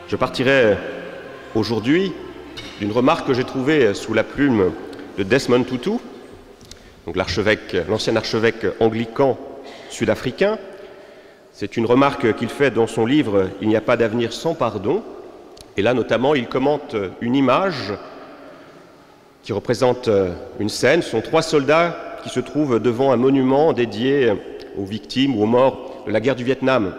Je partirai aujourd'hui d'une remarque que j'ai trouvée sous la plume de Desmond Tutu, donc l'ancien archevêque anglican sud-africain. C'est une remarque qu'il fait dans son livre « Il n'y a pas d'avenir sans pardon ». Et là, notamment, il commente une image qui représente une scène. Ce sont 3 soldats qui se trouvent devant un monument dédié aux victimes ou aux morts de la guerre du Vietnam.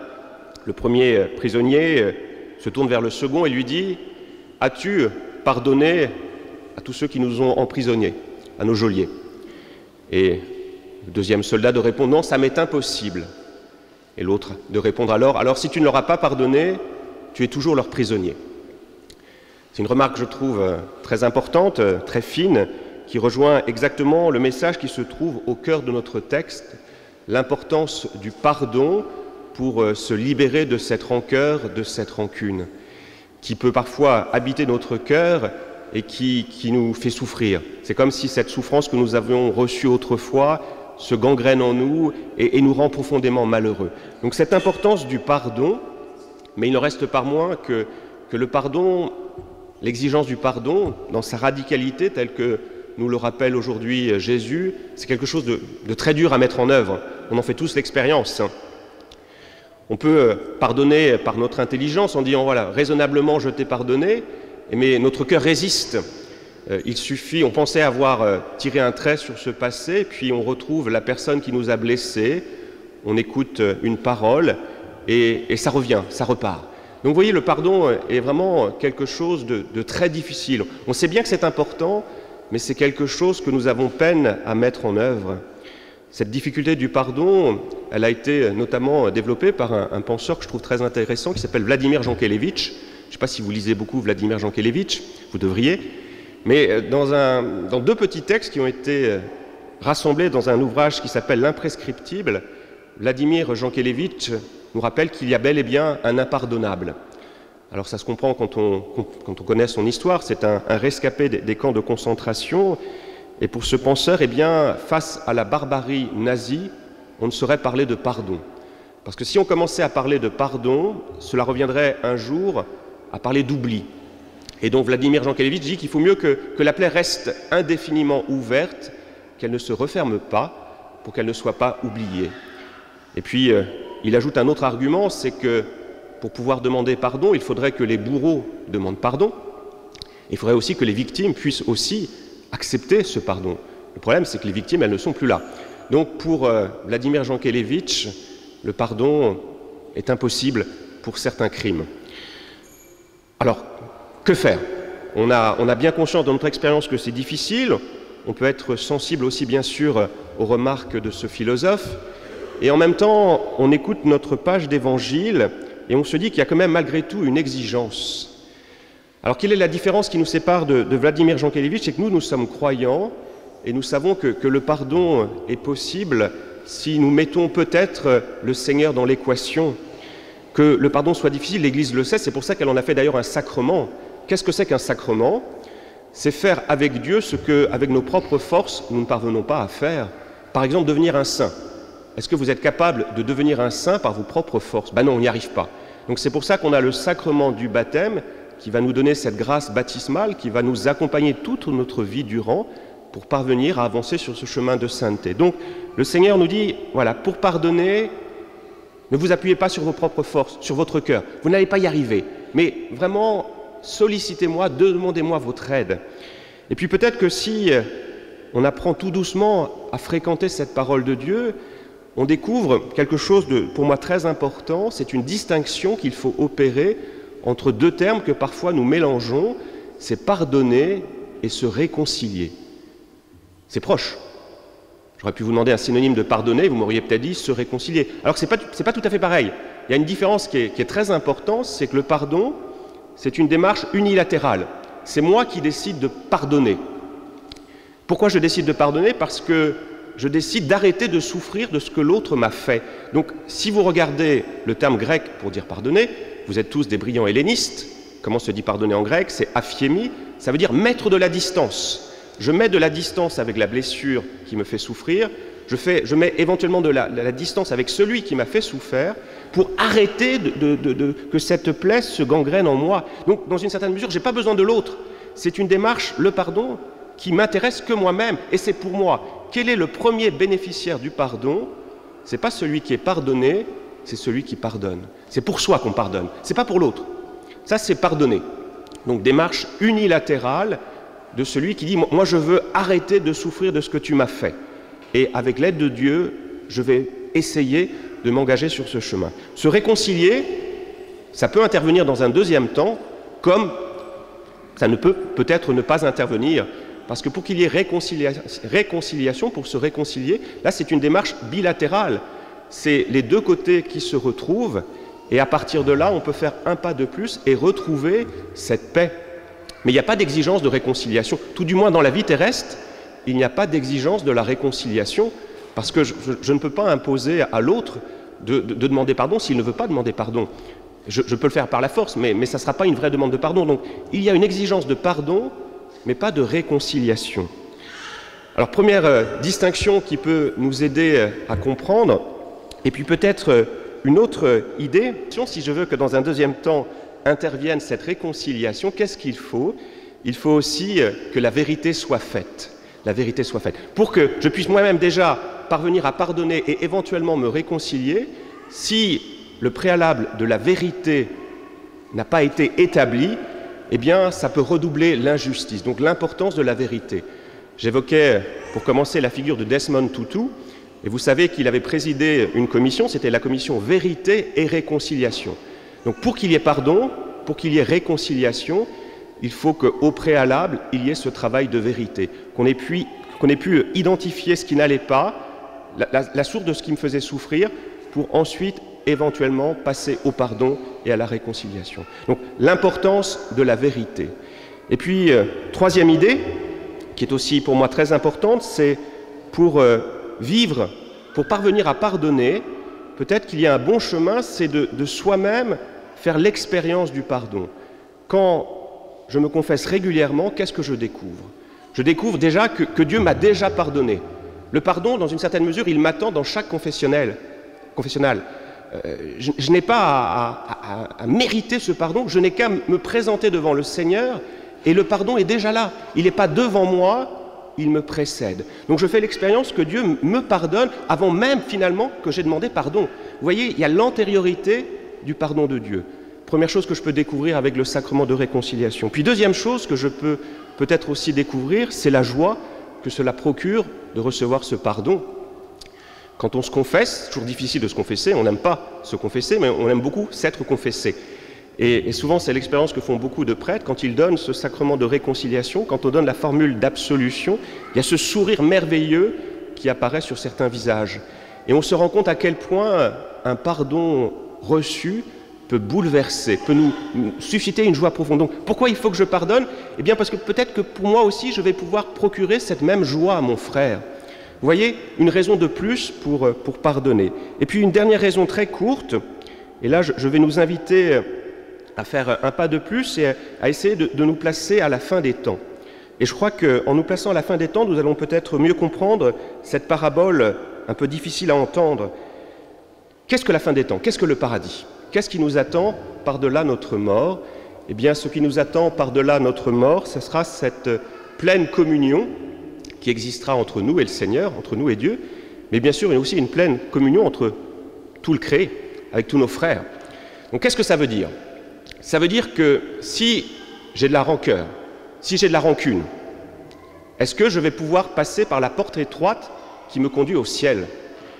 Le premier prisonnier se tourne vers le second et lui dit « As-tu pardonné à tous ceux qui nous ont emprisonnés, à nos geôliers ?» Et le deuxième soldat de répondre « Non, ça m'est impossible. » Et l'autre de répondre alors « Si tu ne leur as pas pardonné, tu es toujours leur prisonnier. » C'est une remarque, je trouve, très importante, très fine, qui rejoint exactement le message qui se trouve au cœur de notre texte, l'importance du pardon pour se libérer de cette rancœur, de cette rancune, qui peut parfois habiter notre cœur et qui nous fait souffrir. C'est comme si cette souffrance que nous avions reçue autrefois se gangrène en nous et nous rend profondément malheureux. Donc cette importance du pardon, mais il ne reste pas moins que le pardon, l'exigence du pardon, dans sa radicalité telle que nous le rappelle aujourd'hui Jésus, c'est quelque chose de très dur à mettre en œuvre. On en fait tous l'expérience. On peut pardonner par notre intelligence en disant « voilà, raisonnablement je t'ai pardonné », mais notre cœur résiste. Il suffit, on pensait avoir tiré un trait sur ce passé, puis on retrouve la personne qui nous a blessés, on écoute une parole et ça revient, ça repart. Donc vous voyez, le pardon est vraiment quelque chose de très difficile. On sait bien que c'est important, mais c'est quelque chose que nous avons peine à mettre en œuvre. Cette difficulté du pardon, elle a été notamment développée par un penseur que je trouve très intéressant, qui s'appelle Vladimir Jankélévitch. Je ne sais pas si vous lisez beaucoup Vladimir Jankélévitch, vous devriez, mais dans 2 petits textes qui ont été rassemblés dans un ouvrage qui s'appelle L'Imprescriptible, Vladimir Jankélévitch nous rappelle qu'il y a bel et bien un impardonnable. Alors ça se comprend quand on connaît son histoire, c'est un rescapé des camps de concentration. Et pour ce penseur, eh bien, face à la barbarie nazie, on ne saurait parler de pardon. Parce que si on commençait à parler de pardon, cela reviendrait un jour à parler d'oubli. Et donc Vladimir Jankélévitch dit qu'il faut mieux que la plaie reste indéfiniment ouverte, qu'elle ne se referme pas, pour qu'elle ne soit pas oubliée. Et puis, il ajoute un autre argument, c'est que pour pouvoir demander pardon, il faudrait que les bourreaux demandent pardon. Il faudrait aussi que les victimes puissent aussi accepter ce pardon. Le problème, c'est que les victimes, elles ne sont plus là. Donc pour Vladimir Jankélévitch, le pardon est impossible pour certains crimes. Alors, que faire ? On a bien conscience dans notre expérience que c'est difficile. On peut être sensible aussi, bien sûr, aux remarques de ce philosophe. Et en même temps, on écoute notre page d'évangile et on se dit qu'il y a quand même malgré tout une exigence. Alors, quelle est la différence qui nous sépare de Vladimir Jankélévitch ? C'est que nous sommes croyants et nous savons que le pardon est possible si nous mettons peut-être le Seigneur dans l'équation. Que le pardon soit difficile, l'Église le sait, c'est pour ça qu'elle en a fait d'ailleurs un sacrement. Qu'est-ce que c'est qu'un sacrement ? C'est faire avec Dieu ce qu'avec nos propres forces, nous ne parvenons pas à faire. Par exemple, devenir un saint. Est-ce que vous êtes capable de devenir un saint par vos propres forces ? Ben non, on n'y arrive pas. Donc c'est pour ça qu'on a le sacrement du baptême qui va nous donner cette grâce baptismale, qui va nous accompagner toute notre vie durant pour parvenir à avancer sur ce chemin de sainteté. Donc le Seigneur nous dit, voilà, pour pardonner, ne vous appuyez pas sur vos propres forces, sur votre cœur. Vous n'allez pas y arriver. Mais vraiment, sollicitez-moi, demandez-moi votre aide. Et puis peut-être que si on apprend tout doucement à fréquenter cette parole de Dieu, on découvre quelque chose de, pour moi, très important. C'est une distinction qu'il faut opérer entre 2 termes que parfois nous mélangeons, c'est pardonner et se réconcilier. C'est proche. J'aurais pu vous demander un synonyme de pardonner, vous m'auriez peut-être dit se réconcilier. Alors que c'est pas tout à fait pareil. Il y a une différence qui est très importante, c'est que le pardon, c'est une démarche unilatérale. C'est moi qui décide de pardonner. Pourquoi je décide de pardonner ? Parce que je décide d'arrêter de souffrir de ce que l'autre m'a fait. Donc, si vous regardez le terme grec pour dire pardonner, vous êtes tous des brillants hellénistes. Comment se dit pardonner en grec ? C'est aphiemi, ça veut dire mettre de la distance. Je mets de la distance avec la blessure qui me fait souffrir, Je mets éventuellement de la distance avec celui qui m'a fait souffrir pour arrêter que cette plaie se gangrène en moi. Donc, dans une certaine mesure, je n'ai pas besoin de l'autre. C'est une démarche, le pardon, qui m'intéresse que moi-même, et c'est pour moi. Quel est le premier bénéficiaire du pardon? Ce n'est pas celui qui est pardonné, c'est celui qui pardonne. C'est pour soi qu'on pardonne, ce n'est pas pour l'autre. Ça, c'est pardonner. Donc, démarche unilatérale de celui qui dit « Moi, je veux arrêter de souffrir de ce que tu m'as fait. Et avec l'aide de Dieu, je vais essayer de m'engager sur ce chemin. » Se réconcilier, ça peut intervenir dans un deuxième temps, comme ça ne peut peut-être ne pas intervenir. Parce que pour qu'il y ait réconciliation, pour se réconcilier, là, c'est une démarche bilatérale. C'est les deux côtés qui se retrouvent, et à partir de là, on peut faire un pas de plus et retrouver cette paix. Mais il n'y a pas d'exigence de réconciliation. Tout du moins dans la vie terrestre, il n'y a pas d'exigence de la réconciliation, parce que je ne peux pas imposer à l'autre de demander pardon s'il ne veut pas demander pardon. Je peux le faire par la force, mais ça ne sera pas une vraie demande de pardon. Donc il y a une exigence de pardon, mais pas de réconciliation. Alors première distinction qui peut nous aider à comprendre, et puis peut-être une autre idée, si je veux que dans un deuxième temps intervienne cette réconciliation, qu'est-ce qu'il faut? Il faut aussi que la vérité soit faite. La vérité soit faite. Pour que je puisse moi-même déjà parvenir à pardonner et éventuellement me réconcilier, si le préalable de la vérité n'a pas été établi, eh bien, ça peut redoubler l'injustice, donc l'importance de la vérité. J'évoquais, pour commencer, la figure de Desmond Tutu, et vous savez qu'il avait présidé une commission, c'était la commission Vérité et Réconciliation. Donc pour qu'il y ait pardon, pour qu'il y ait réconciliation, il faut qu'au préalable, il y ait ce travail de vérité, qu'on ait pu identifier ce qui n'allait pas, la source de ce qui me faisait souffrir, pour ensuite éventuellement passer au pardon et à la réconciliation. Donc l'importance de la vérité. Et puis, troisième idée, qui est aussi pour moi très importante, c'est pour vivre, pour parvenir à pardonner, peut-être qu'il y a un bon chemin, c'est de soi-même faire l'expérience du pardon. Quand je me confesse régulièrement, qu'est-ce que je découvre? Je découvre déjà que Dieu m'a déjà pardonné. Le pardon, dans une certaine mesure, il m'attend dans chaque confessionnal. Je n'ai pas à mériter ce pardon, je n'ai qu'à me présenter devant le Seigneur, et le pardon est déjà là. Il n'est pas devant moi, il me précède. Donc je fais l'expérience que Dieu me pardonne avant même finalement que j'ai demandé pardon. Vous voyez, il y a l'antériorité du pardon de Dieu. Première chose que je peux découvrir avec le sacrement de réconciliation. Puis deuxième chose que je peux peut-être aussi découvrir, c'est la joie que cela procure de recevoir ce pardon. Quand on se confesse, c'est toujours difficile de se confesser, on n'aime pas se confesser, mais on aime beaucoup s'être confessé. Et souvent, c'est l'expérience que font beaucoup de prêtres, quand ils donnent ce sacrement de réconciliation, quand on donne la formule d'absolution, il y a ce sourire merveilleux qui apparaît sur certains visages. Et on se rend compte à quel point un pardon reçu peut bouleverser, peut nous susciter une joie profonde. Donc, pourquoi il faut que je pardonne? Eh bien, parce que peut-être que pour moi aussi, je vais pouvoir procurer cette même joie à mon frère. Vous voyez, une raison de plus pour pardonner. Et puis, une dernière raison très courte, et là, je vais nous inviter à faire un pas de plus et à essayer de nous placer à la fin des temps. Et je crois qu'en nous plaçant à la fin des temps, nous allons peut-être mieux comprendre cette parabole un peu difficile à entendre. Qu'est-ce que la fin des temps? Qu'est-ce que le paradis? Qu'est-ce qui nous attend par-delà notre mort? Eh bien, ce qui nous attend par-delà notre mort, ce sera cette pleine communion qui existera entre nous et le Seigneur, entre nous et Dieu, mais bien sûr, il y a aussi une pleine communion entre tout le créé, avec tous nos frères. Donc, qu'est-ce que ça veut dire? Ça veut dire que si j'ai de la rancœur, si j'ai de la rancune, est-ce que je vais pouvoir passer par la porte étroite qui me conduit au ciel?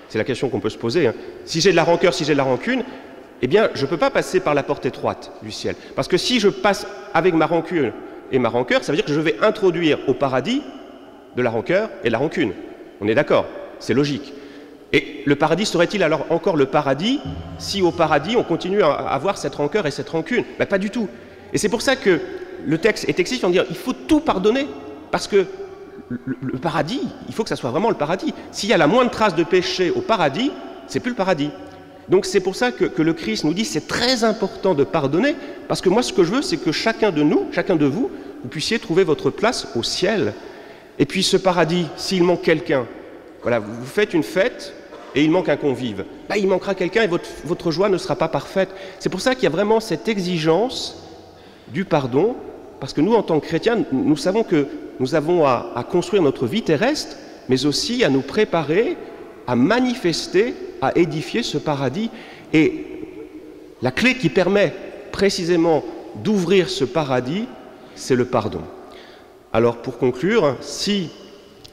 C'est la question qu'on peut se poser. Si j'ai de la rancœur, si j'ai de la rancune, eh bien, je ne peux pas passer par la porte étroite du ciel. Parce que si je passe avec ma rancune et ma rancœur, ça veut dire que je vais introduire au paradis de la rancœur et de la rancune. On est d'accord, c'est logique. Et le paradis serait-il alors encore le paradis si au paradis on continue à avoir cette rancœur et cette rancune? Ben, pas du tout. Et c'est pour ça que le texte est excessif en disant il faut tout pardonner, parce que le paradis, il faut que ça soit vraiment le paradis. S'il y a la moindre trace de péché au paradis, c'est plus le paradis. Donc c'est pour ça que le Christ nous dit c'est très important de pardonner, parce que moi ce que je veux c'est que chacun de nous, chacun de vous, vous puissiez trouver votre place au ciel. Et puis ce paradis, s'il manque quelqu'un, Voilà, vous faites une fête et il manque un convive. Il manquera quelqu'un et votre joie ne sera pas parfaite. C'est pour ça qu'il y a vraiment cette exigence du pardon, parce que nous, en tant que chrétiens, nous savons que nous avons à construire notre vie terrestre, mais aussi à nous préparer, à manifester, à édifier ce paradis. Et la clé qui permet précisément d'ouvrir ce paradis, c'est le pardon. Alors pour conclure, si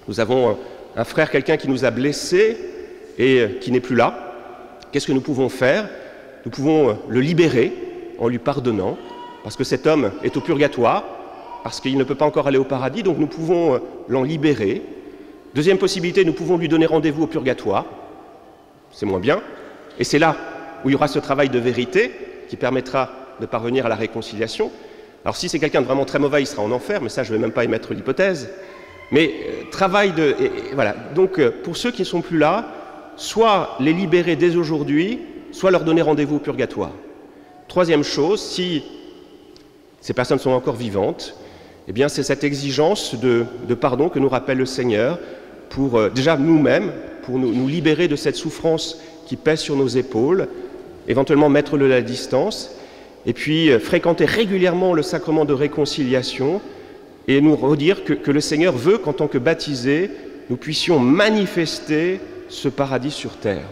nous avons un frère, quelqu'un qui nous a blessés et qui n'est plus là, qu'est-ce que nous pouvons faire? Nous pouvons le libérer en lui pardonnant, parce que cet homme est au purgatoire, parce qu'il ne peut pas encore aller au paradis, donc nous pouvons l'en libérer. Deuxième possibilité, nous pouvons lui donner rendez-vous au purgatoire, c'est moins bien, et c'est là où il y aura ce travail de vérité qui permettra de parvenir à la réconciliation. Alors si c'est quelqu'un de vraiment très mauvais, il sera en enfer, mais ça je ne vais même pas émettre l'hypothèse. Mais travail de... voilà. Donc pour ceux qui ne sont plus là, soit les libérer dès aujourd'hui, soit leur donner rendez-vous au purgatoire. Troisième chose, si ces personnes sont encore vivantes, eh bien c'est cette exigence de pardon que nous rappelle le Seigneur pour déjà nous-mêmes, pour nous libérer de cette souffrance qui pèse sur nos épaules, éventuellement mettre-le à la distance, et puis fréquenter régulièrement le sacrement de réconciliation et nous redire que le Seigneur veut qu'en tant que baptisés, nous puissions manifester ce paradis sur terre.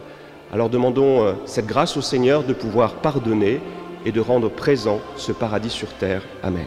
Alors demandons cette grâce au Seigneur de pouvoir pardonner et de rendre présent ce paradis sur terre. Amen.